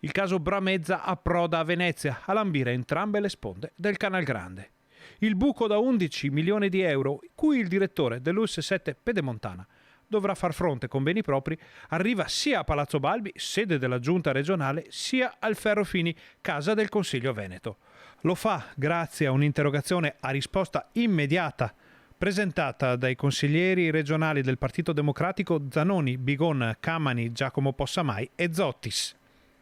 Il caso Bramezza approda a Venezia a lambire entrambe le sponde del Canal Grande. Il buco da 11 milioni di euro, cui il direttore dell'ULSS 7 Pedemontana dovrà far fronte con beni propri, arriva sia a Palazzo Balbi, sede della Giunta regionale, sia al Ferrofini, casa del Consiglio Veneto. Lo fa grazie a un'interrogazione a risposta immediata presentata dai consiglieri regionali del Partito Democratico Zanoni, Bigon, Camani, Giacomo Possamai e Zottis.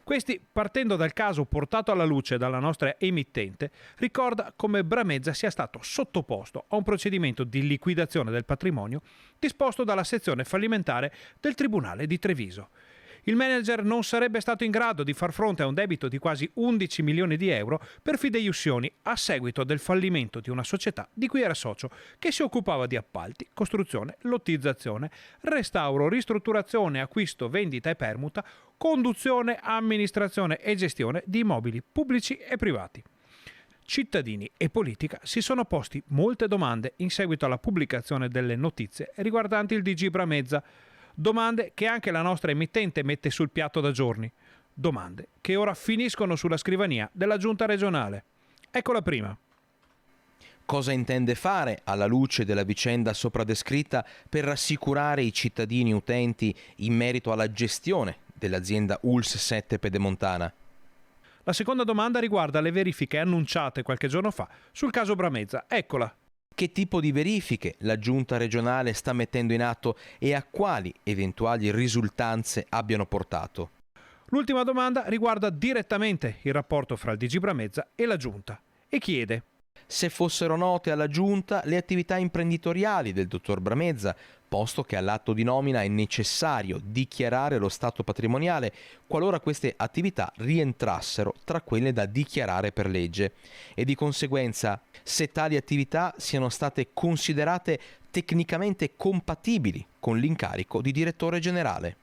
Questi, partendo dal caso portato alla luce dalla nostra emittente, ricorda come Bramezza sia stato sottoposto a un procedimento di liquidazione del patrimonio disposto dalla sezione fallimentare del Tribunale di Treviso. Il manager non sarebbe stato in grado di far fronte a un debito di quasi 11 milioni di euro per fideiussioni a seguito del fallimento di una società di cui era socio, che si occupava di appalti, costruzione, lottizzazione, restauro, ristrutturazione, acquisto, vendita e permuta, conduzione, amministrazione e gestione di immobili pubblici e privati. Cittadini e politica si sono posti molte domande in seguito alla pubblicazione delle notizie riguardanti il DG Bramezza. Domande che anche la nostra emittente mette sul piatto da giorni. Domande che ora finiscono sulla scrivania della Giunta regionale. Ecco la prima. Cosa intende fare, alla luce della vicenda sopra descritta, per rassicurare i cittadini utenti in merito alla gestione dell'azienda ULSS 7 Pedemontana? La seconda domanda riguarda le verifiche annunciate qualche giorno fa sul caso Bramezza. Eccola. Che tipo di verifiche la Giunta regionale sta mettendo in atto e a quali eventuali risultanze abbiano portato? L'ultima domanda riguarda direttamente il rapporto fra il DG Bramezza e la Giunta e chiede: se fossero note alla Giunta le attività imprenditoriali del dottor Bramezza, posto che all'atto di nomina è necessario dichiarare lo stato patrimoniale qualora queste attività rientrassero tra quelle da dichiarare per legge, e di conseguenza se tali attività siano state considerate tecnicamente compatibili con l'incarico di direttore generale.